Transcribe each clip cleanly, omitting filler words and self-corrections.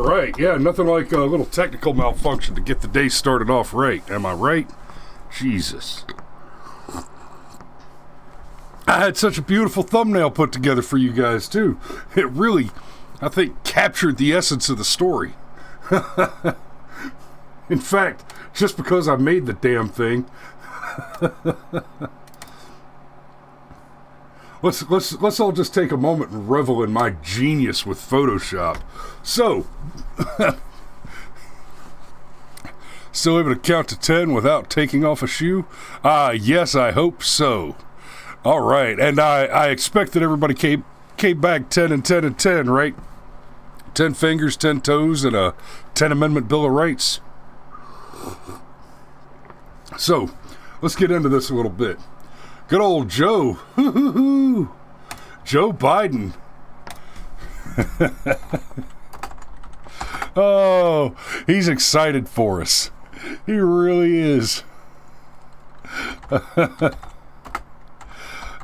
right. Yeah, nothing like a little technical malfunction to get the day started off right. Am I right? Jesus. I had such a beautiful thumbnail put together for you guys, too. It really, I think, captured the essence of the story. In fact, just because I made the damn thing, let's all just take a moment and revel in my genius with Photoshop. So, still able to count to 10 without taking off a shoe? Yes, I hope so. All right, and I expect that everybody came back 10 and 10 and 10, right? 10 fingers, 10 toes, and a 10 Amendment Bill of Rights. So, let's get into this a little bit. Good old Joe. Joe Biden. Oh, he's excited for us. He really is.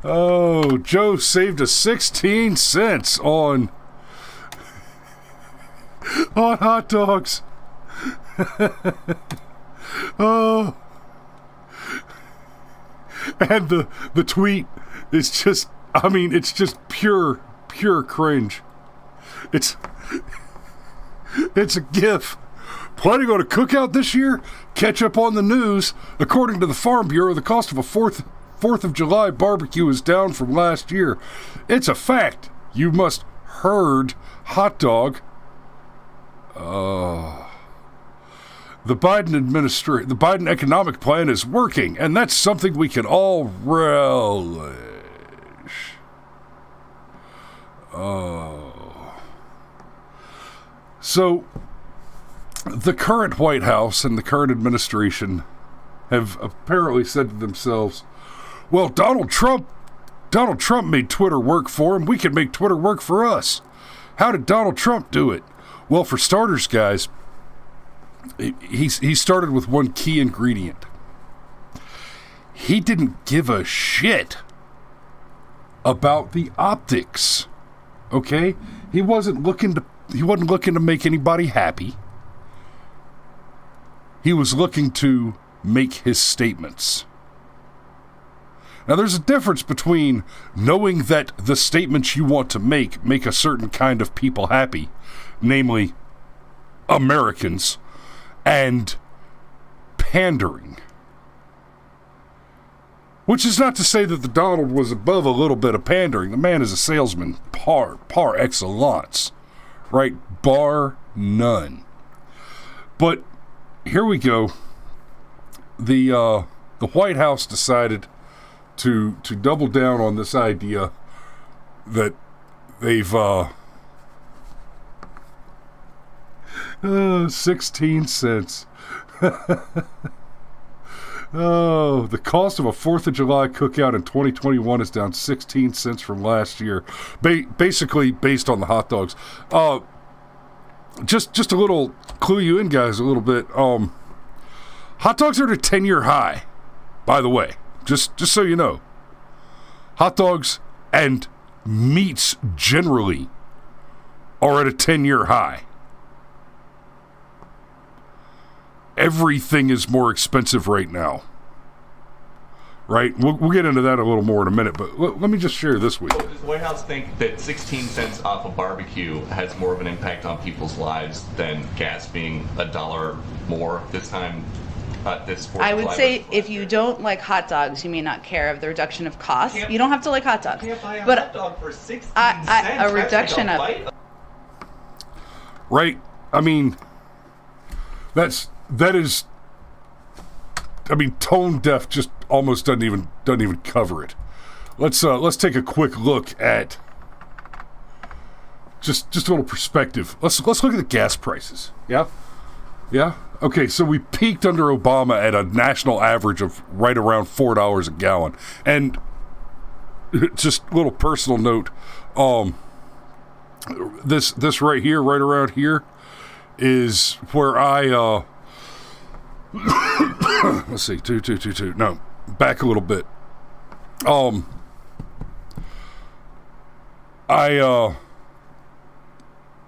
Oh, Joe saved us 16 cents on hot dogs. Oh. And the tweet is just, I mean, it's just pure cringe. It's a gif. Planning on a cookout this year? Catch up on the news. According to the Farm Bureau, the cost of a 4th of July barbecue is down from last year. It's a fact. You must herd hot dog. The Biden economic plan is working, and that's something we can all relish. So, the current White House and the current administration have apparently said to themselves, well, Donald Trump made Twitter work for him. We can make Twitter work for us. How did Donald Trump do it? Well, for starters, guys, he started with one key ingredient. He didn't give a shit about the optics. Okay? He wasn't looking to make anybody happy. He was looking to make his statements. Now, there's a difference between knowing that the statements you want to make a certain kind of people happy, namely Americans, and pandering. Which is not to say that the Donald was above a little bit of pandering. The man is a salesman par excellence, right? Bar none. But here we go. The White House decided to double down on this idea that they've 16 cents. Oh, the cost of a 4th of July cookout in 2021 is down 16 cents from last year. Basically based on the hot dogs. Just a little clue you in, guys, a little bit. Hot dogs are at a 10-year high, by the way. Just so you know. Hot dogs and meats generally are at a 10-year high. Everything is more expensive right now. Right? We'll get into that a little more in a minute, but let me just share this with you. Does the White House think that 16 cents off a barbecue has more of an impact on people's lives than gas being $1 more this time? I would say if you don't like hot dogs, you may not care of the reduction of cost. You don't have to like hot dogs. You can't buy a but hot dog for 16 cents. A reduction of... Right? I mean, that is... I mean, tone deaf just almost doesn't even cover it. Let's take a quick look at just a little perspective. Let's look at the gas prices. Yeah? Okay, so we peaked under Obama at a national average of right around $4 a gallon. And just a little personal note, this right here, right around here, is where I let's see, two. No, back a little bit.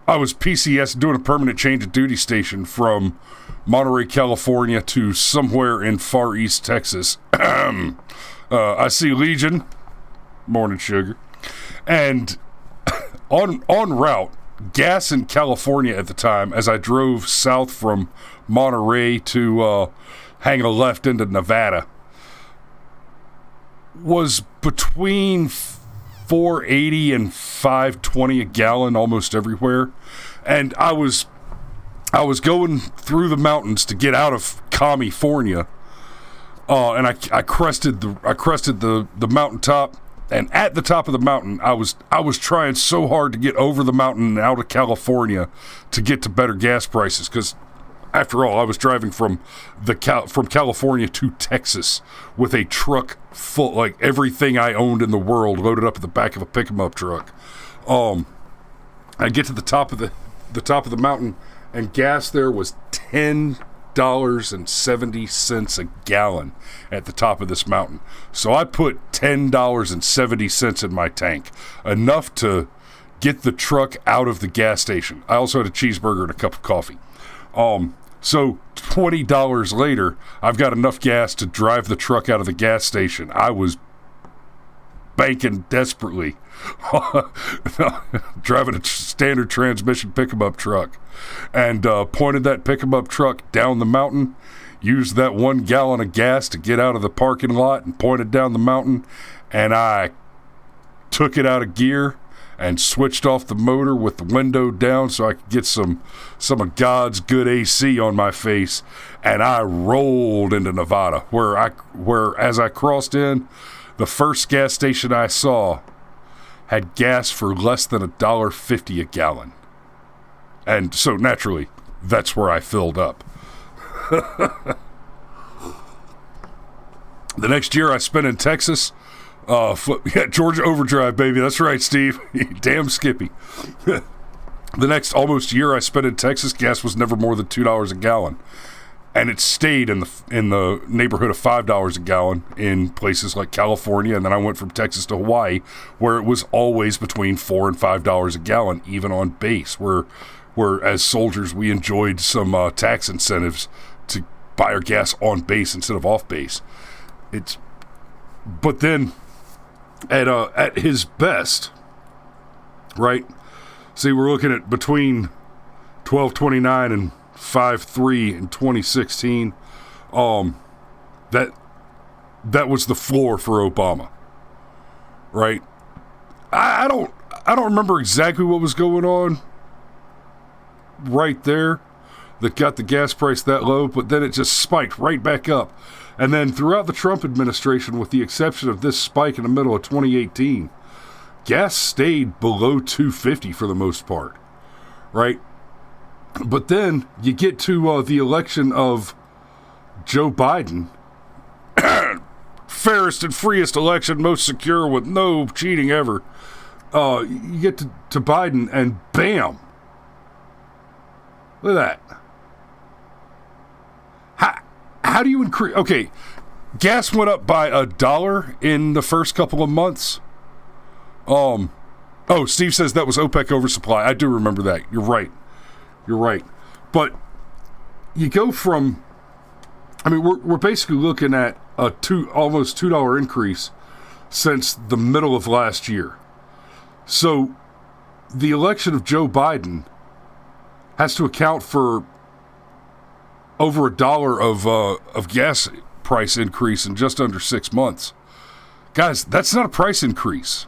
I was PCS doing a permanent change of duty station from Monterey, California to somewhere in Far East Texas. I see Legion, morning sugar, and on route, gas in California at the time, as I drove south from Monterey to hang a left into Nevada, was between $4.80 and $5.20 a gallon almost everywhere. And I was going through the mountains to get out of California, and I crested the mountaintop. And at the top of the mountain, I was trying so hard to get over the mountain and out of California to get to better gas prices, because after all, I was driving from California to Texas with a truck full, like everything I owned in the world loaded up at the back of a pick-em-up truck. I get to the top of the mountain, and gas there was $10.70 a gallon at the top of this mountain. So I put $10.70 in my tank, enough to get the truck out of the gas station. I also had a cheeseburger and a cup of coffee. So $20 later, I've got enough gas to drive the truck out of the gas station. I was banking desperately, driving a standard transmission pick-em-up truck, and pointed that pick-em-up truck down the mountain, used that 1 gallon of gas to get out of the parking lot and pointed down the mountain, and I took it out of gear and switched off the motor with the window down so I could get some of God's good AC on my face, and I rolled into Nevada, where as I crossed in, the first gas station I saw had gas for less than $1.50 a gallon. And so naturally, that's where I filled up. The next year I spent in Texas. Georgia Overdrive, baby. That's right, Steve. Damn Skippy. The next almost year I spent in Texas, gas was never more than $2 a gallon. And it stayed in the neighborhood of $5 a gallon in places like California. And then I went from Texas to Hawaii, where it was always between $4 and $5 a gallon, even on base, where as soldiers we enjoyed some tax incentives to buy our gas on base instead of off base. But then at his best, right? See, we're looking at between 12.29 and 5.3 in 2016. That was the floor for Obama, right? I don't remember exactly what was going on right there that got the gas price that low, but then it just spiked right back up. And then throughout the Trump administration, with the exception of this spike in the middle of 2018, gas stayed below $2.50 for the most part, right? But then you get to the election of Joe Biden, fairest and freest election, most secure with no cheating ever. You get to Biden, and bam! Look at that. How do you increase? Okay, gas went up by $1 in the first couple of months. Oh, Steve says that was OPEC oversupply. I do remember that. You're right. But you go from, I mean, we're basically looking at almost $2 increase since the middle of last year. So the election of Joe Biden has to account for over $1 of gas price increase in just under 6 months. Guys, that's not a price increase.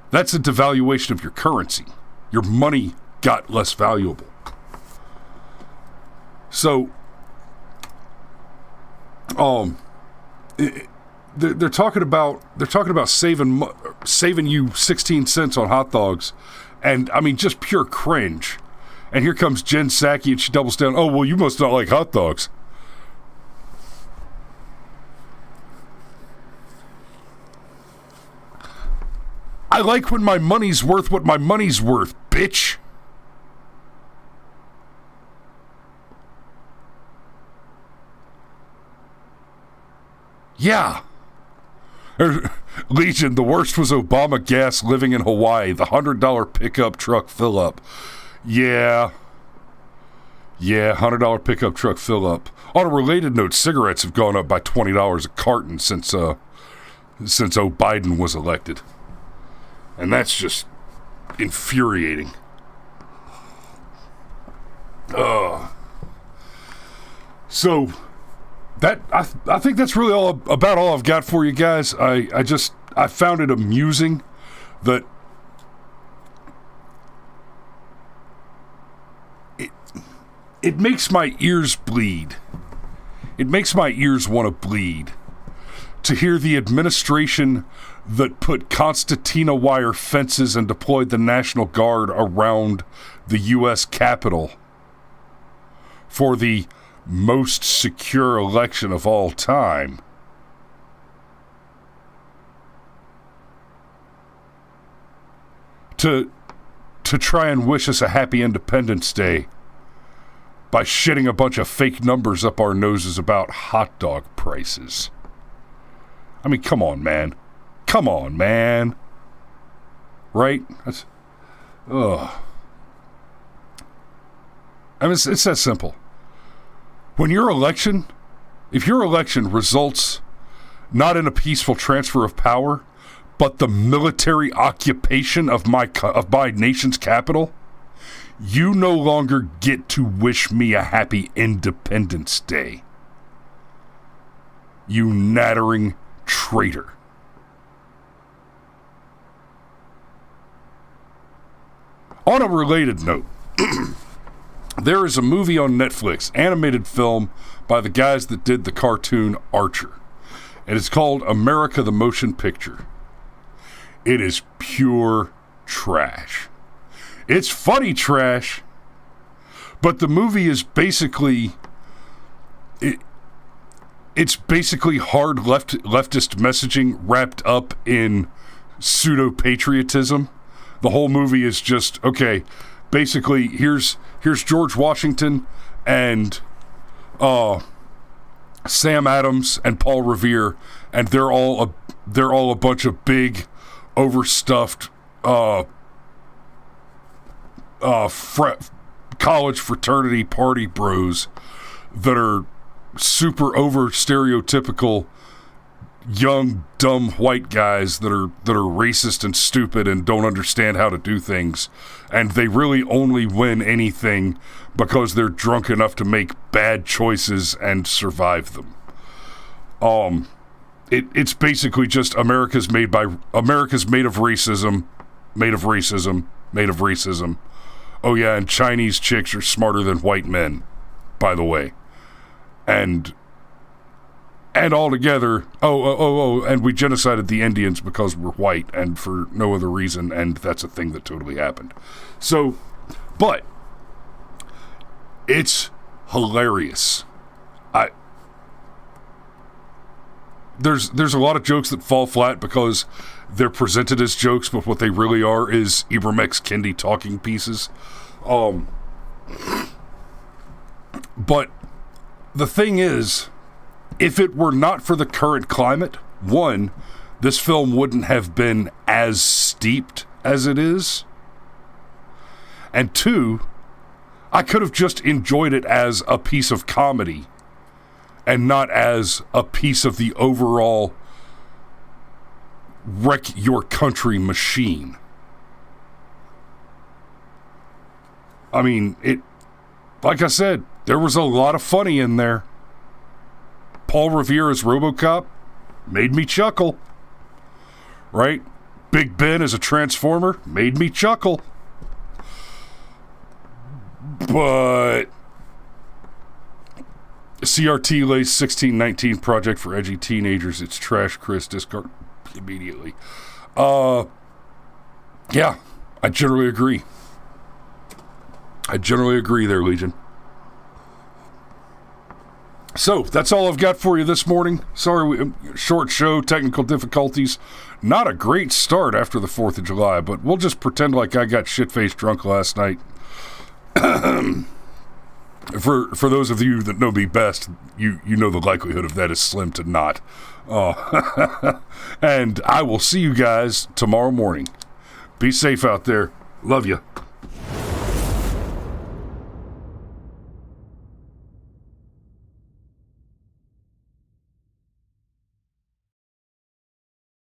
That's a devaluation of your currency. Your money got less valuable. So, they're talking about saving you 16 cents on hot dogs, and I mean just pure cringe. And here comes Jen Psaki, and she doubles down. Oh, well, you must not like hot dogs. I like when my money's worth what my money's worth, bitch. Yeah. Legion, the worst was Obama gas living in Hawaii, the $100 pickup truck fill up. Yeah, $100 pickup truck fill up. On a related note, cigarettes have gone up by $20 a carton since Biden was elected. And that's just infuriating. So that I think that's really all I've got for you guys. I found it amusing that it makes my ears bleed. It makes my ears want to bleed to hear the administration that put concertina wire fences and deployed the National Guard around the U.S. Capitol for the most secure election of all time to try and wish us a happy Independence Day by shitting a bunch of fake numbers up our noses about hot dog prices. I mean, come on, man. Right? I mean, it's that simple. If your election results not in a peaceful transfer of power, but the military occupation of my nation's capital, you no longer get to wish me a happy Independence Day. You nattering traitor. On a related note, there is a movie on Netflix, animated film by the guys that did the cartoon Archer. And it's called America the Motion Picture. It is pure trash. It's funny trash, but the movie is basically it's basically hard leftist messaging wrapped up in pseudo-patriotism. The whole movie is just, okay, basically here's George Washington and Sam Adams and Paul Revere, and they're all a bunch of big overstuffed college fraternity party bros that are super over stereotypical young dumb white guys that are racist and stupid and don't understand how to do things, and they really only win anything because they're drunk enough to make bad choices and survive them. It's basically just America's made of racism. Oh yeah, and Chinese chicks are smarter than white men, by the way. And all together, and we genocided the Indians because we're white and for no other reason, and that's a thing that totally happened. So, but it's hilarious. There's a lot of jokes that fall flat because they're presented as jokes, but what they really are is Ibram X. Kendi talking pieces. But the thing is, if it were not for the current climate, one, this film wouldn't have been as steeped as it is. And two, I could have just enjoyed it as a piece of comedy and not as a piece of the overall wreck your country machine. I mean, like I said, there was a lot of funny in there. Paul Revere as RoboCop made me chuckle. Right? Big Ben as a Transformer made me chuckle. But CRT lays 1619 project for edgy teenagers. It's trash, Chris. Discard immediately. Yeah, I generally agree. There, Legion. So, that's all I've got for you this morning. Sorry, short show, technical difficulties. Not a great start after the 4th of July, but we'll just pretend like I got shit-faced drunk last night. For those of you that know me best, you know the likelihood of that is slim to not. And I will see you guys tomorrow morning. Be safe out there. Love you.